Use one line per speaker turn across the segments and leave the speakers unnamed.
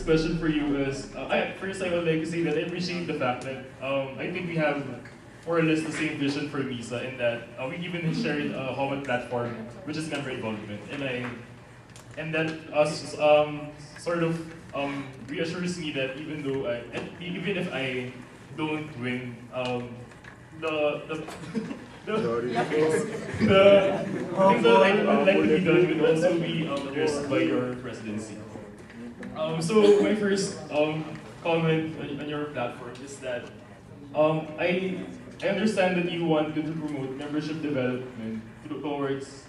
question for you is, first I would like to say that I appreciate the fact that I think we have more or less the same vision for MISA in that we even shared a common platform, which is member involvement, and that us sort of reassures me that even though even if I don't win, the the things that I would like to be done will also be addressed by your presidency. So my first comment on your platform is that I understand that you want to promote membership development towards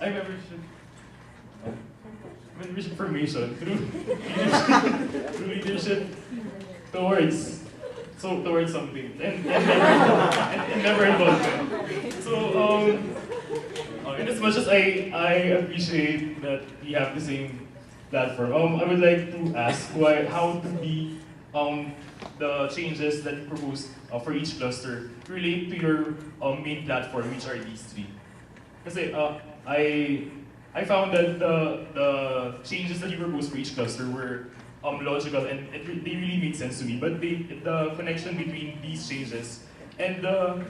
membership formation through leadership towards something and member involvement. So in as much as I appreciate that we have the same platform, I would like to ask how to be the changes that you propose for each cluster relate to your main platform, which are these three. Kasi I found that the changes that you proposed for each cluster were logical and they really made sense to me. But the connection between these changes and the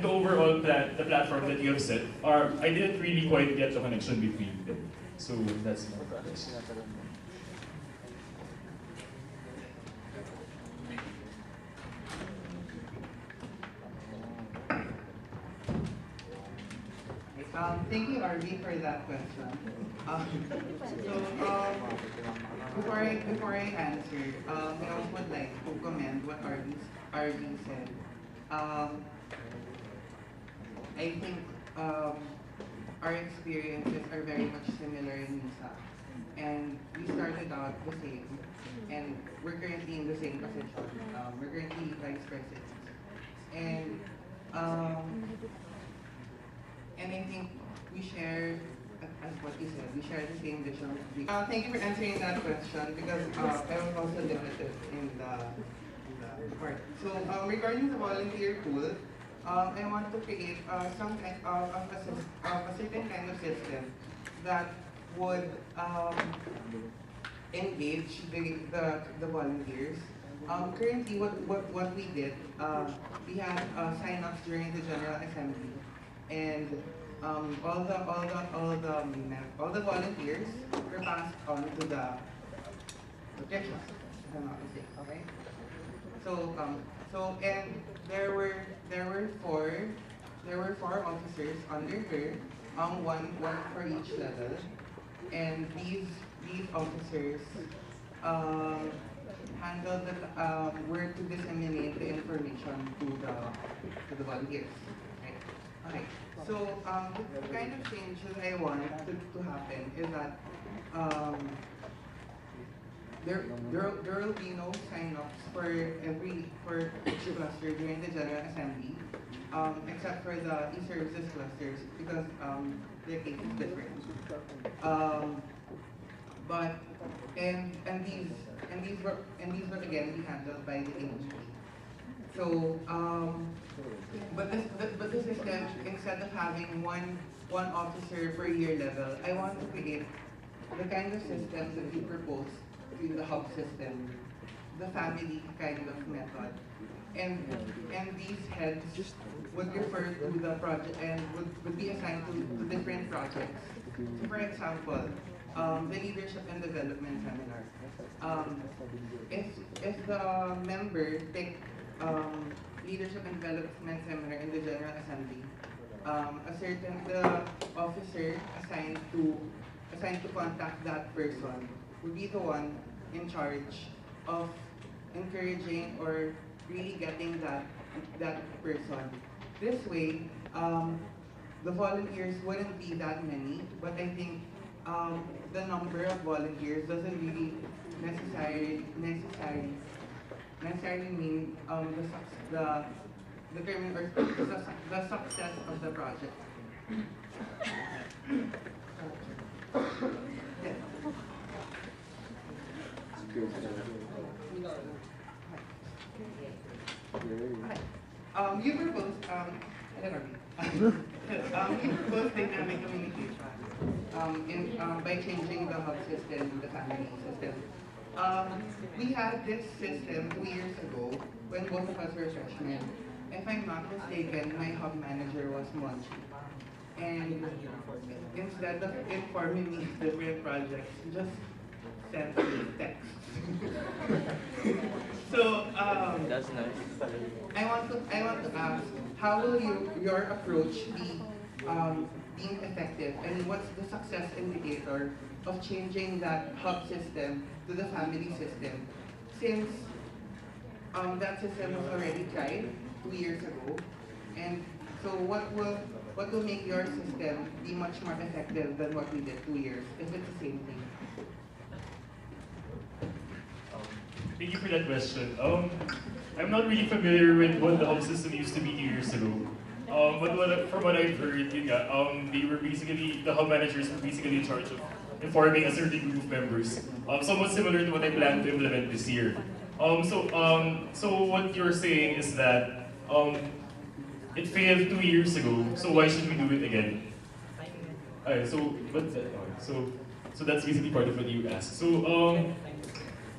overall the platform that you have set I didn't really quite get the connection between them. So that's my question.
Thank you, RB, for that question. Before I answer, I would like to comment what RB said. I think our experiences are very much similar in MISA, and we started out the same, and we're currently in the same position. We're currently vice presidents, and I think we share, as what you said, we share the same vision. Thank you for answering that question because I was also limited in the part. So regarding the volunteer pool, I want to create some kind of a certain kind of system that would engage the volunteers. Currently, what we did, we had sign-ups during the General Assembly, and all the volunteers were passed on to the objections, if I'm not mistaken. Okay. So and there were four officers under her, one for each level, and these officers handled were to disseminate the information to the volunteers. Right? Okay. So the kind of changes I want to happen is that there will be no sign-ups for each cluster during the General Assembly, except for the e-services clusters because their case is different. These will again be handled by the agency. So, but the system, instead of having one officer per year level, I want to create the kind of systems that you propose in the hub system, the family kind of method, and these heads would refer to the project and would be assigned to different projects. So, for example, the leadership and development seminar. If the member picked leadership and development seminar in the General Assembly, the officer assigned to contact that person would be the one in charge of encouraging or really getting that person. This way, the volunteers wouldn't be that many, but I think the number of volunteers doesn't really necessarily mean the success of the project. Yeah. You proposed you proposed dynamic communication by changing the hub system to the family system. We had this system 2 years ago when both of us were freshmen. If I'm not mistaken, my hub manager was Monchi. And instead of informing me of different projects, he just sent me text. So
That's nice.
I want to ask, how will your approach be being effective? And what's the success indicator of changing that hub system to the family system? Since that system was already tried 2 years ago, and so what will make your system be much more effective than what we did 2 years if it's the same thing?
Thank you for that question. I'm not really familiar with what the hub system used to be 2 years ago. But from what I've heard, they were basically, the hub managers were basically in charge of informing a certain group of members. Somewhat similar to what I plan to implement this year. So what you're saying is that it failed 2 years ago, so why should we do it again? So that's basically part of what you asked. So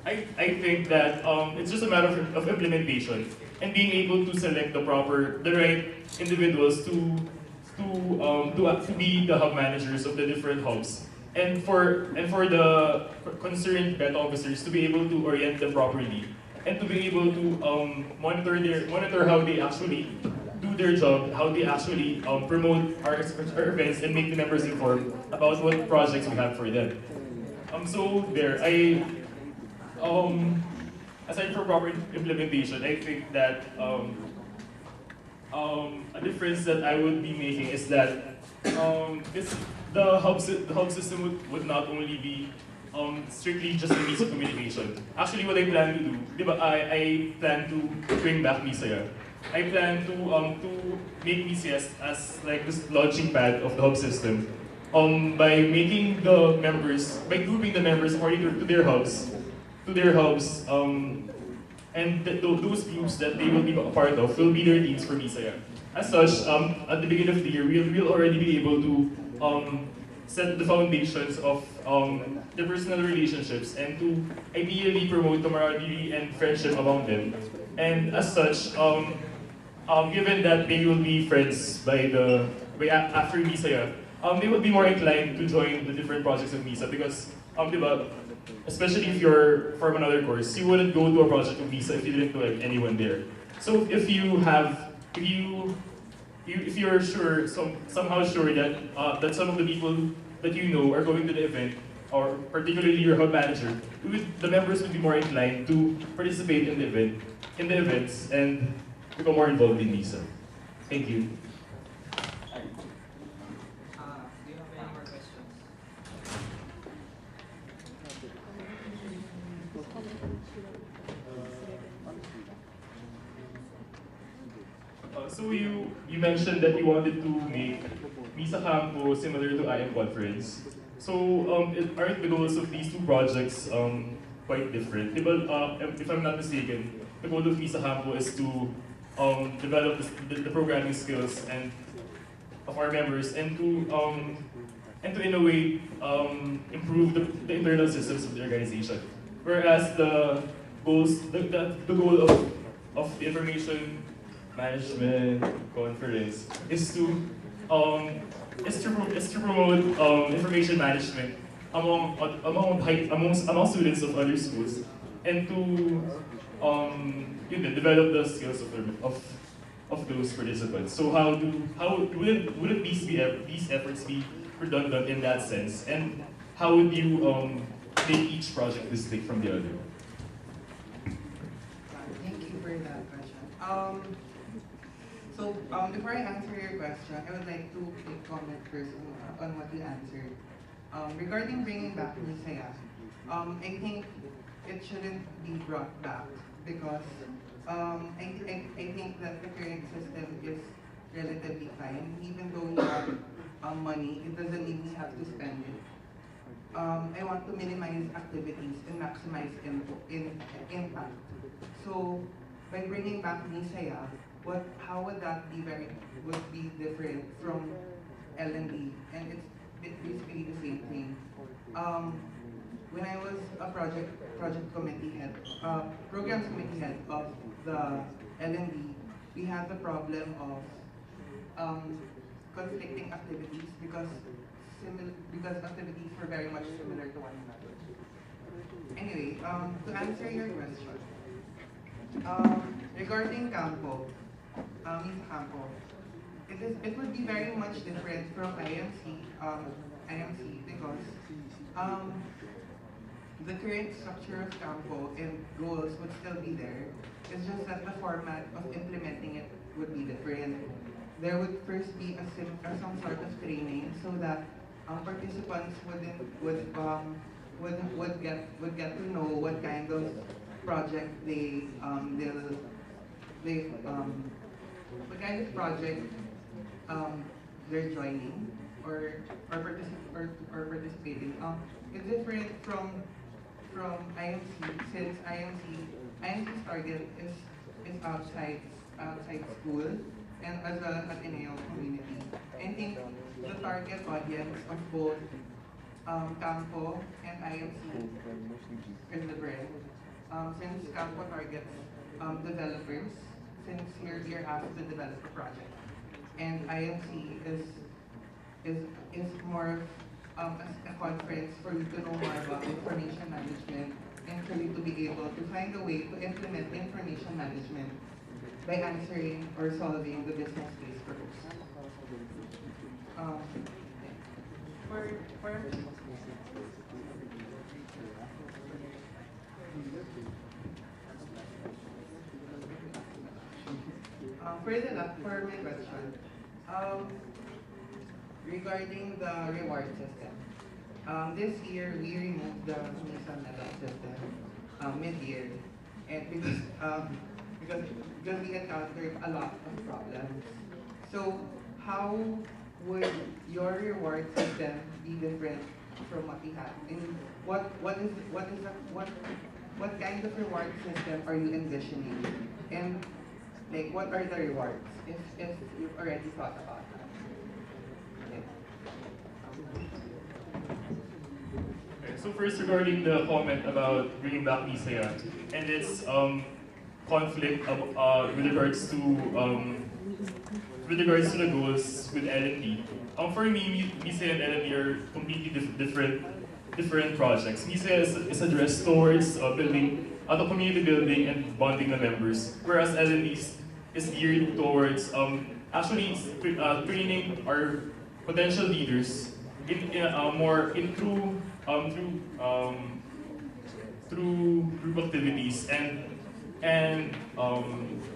I think that it's just a matter of implementation and being able to select the right individuals to be the hub managers of the different hubs, and for the concerned beta officers to be able to orient them properly and to be able to monitor how they actually do their job, how they actually promote our events and make the members informed about what projects we have for them. So there, aside from proper implementation, I think that a difference that I would be making is that the hub system would not only be strictly just a means of communication. Actually, what I plan to do, I plan to bring back MISA. I plan to make MISA as like this launching pad of the hub system. By making the members, by grouping the members according to their hubs, and those groups that they will be a part of will be their teams for MISA. As such, at the beginning of the year, we'll already be able to set the foundations of their personal relationships and to ideally promote camaraderie and friendship among them. And as such, given that they will be friends after MISA, they will be more inclined to join the different projects of MISA because, especially if you're from another course, you wouldn't go to a project of MISA if you didn't know anyone there. So if you're sure, somehow sure that some of the people that you know are going to the event, or particularly your hub manager, the members would be more inclined to participate in the events, and become more involved in MISA. Thank you.
Do you have any more questions?
So you mentioned that you wanted to make MISA Campo similar to IM Conference. So aren't the goals of these two projects quite different? If I'm not mistaken, the goal of MISA Campo is to develop the programming skills of our members and to in a way improve the internal systems of the organization. Whereas the goal of the information management conference is to promote information management among students of other schools, and to develop the skills of those participants. So wouldn't these efforts be redundant in that sense? And how would you make each project distinct from the other?
Thank you for that question. So before I answer your question, I would like to comment first on what you answered. Regarding bringing back MISA, I think it shouldn't be brought back because I think that the current system is relatively fine. Even though we have money, it doesn't mean we have to spend it. I want to minimize activities and maximize impact. So by bringing back MISA, how would that be different from L&D? And it's basically the same thing. when I was a project committee head, programs committee head of the LND, we had the problem of conflicting activities because activities were very much similar to one another. Anyway, to answer your question, regarding Campo, MISA Campo, it would be very much different from IMC because the current structure of Campo and goals would still be there. It's just that the format of implementing it would be different. There would first be some sort of training so that participants would get to know what kind of project what kind of project they're joining or participating. It's different from IMC since IMC's target is outside school and as well as Ateneo community. I think the target audience of both Campo and IMC is different. Since Campo targets developers, since you're asked to develop a project, and IMC is more of a conference for you to know more about information management and for you to be able to find a way to implement information management by answering or solving the business case first. For my question, regarding the reward system, this year we removed the MISA medal system mid-year, and because we encountered a lot of problems. So how would your reward system be different from what we have? And what kind of reward system are you envisioning? And like, what are the rewards, if you've already thought about that?
Okay, so first regarding the comment about bringing back MISA and its conflict with regards to the goals with L&D. For me, MISA and L&D are completely different projects. MISA is addressed towards building the community building and bonding the members, whereas L&D is geared towards actually training our potential leaders through group activities and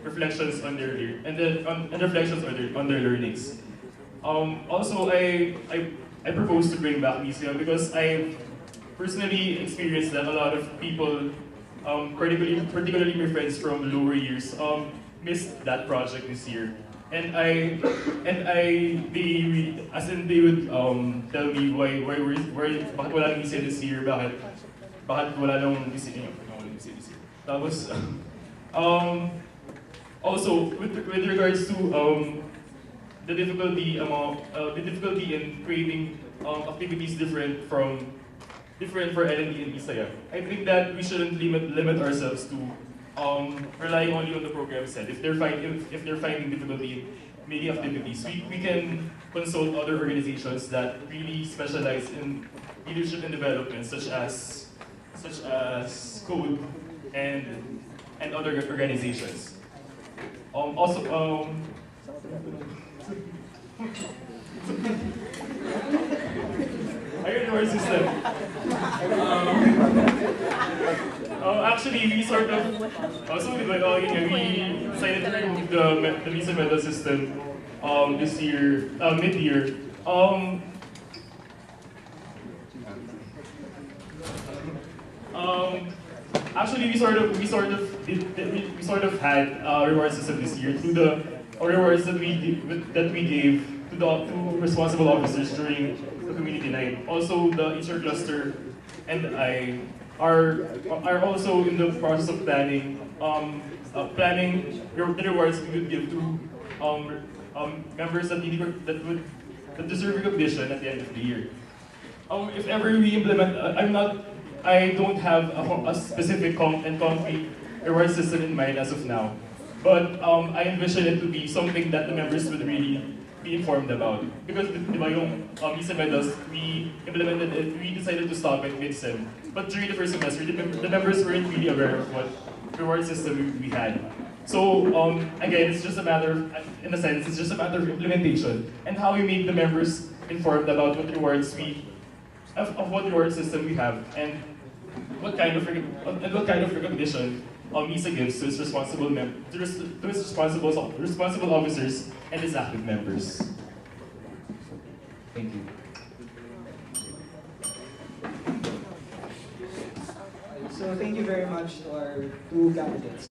reflections on reflections on their learnings. Also, I propose to bring back MISA because I personally experienced that a lot of people, particularly my friends from lower years, missed that project this year. They would tell me bakit wala MISA this year, bakit wala nang MISA this year. Tapos, also with regards to the difficulty in creating activities different for L&D and MISA. I think that we shouldn't limit ourselves to relying only on the program set. If they're finding difficulty in making activities, we can consult other organizations that really specialize in leadership and development, such as Code and other organizations. Iron War system. Actually, we sort of we decided to remove the MISA medal system this year, mid-year. Actually, we sort of had a reward system this year through the rewards that we gave to responsible officers during the community night. Also, the HR cluster and I are also in the process of planning the rewards we would give to members that deserve recognition at the end of the year. If ever we implement, I don't have a specific and concrete reward system in mind as of now. But I envision it to be something that the members would really be informed about. Because di ba yung MISA medals, we implemented it, we decided to stop it mid-sem. But during the first semester, the members weren't really aware of what reward system we had. So again, it's just a matter, in a sense, it's just a matter of implementation and how we make the members informed about what rewards of what reward system we have and what kind of recognition MISA gives to its responsible officers and its active members. Thank you.
So thank you very much to our two candidates.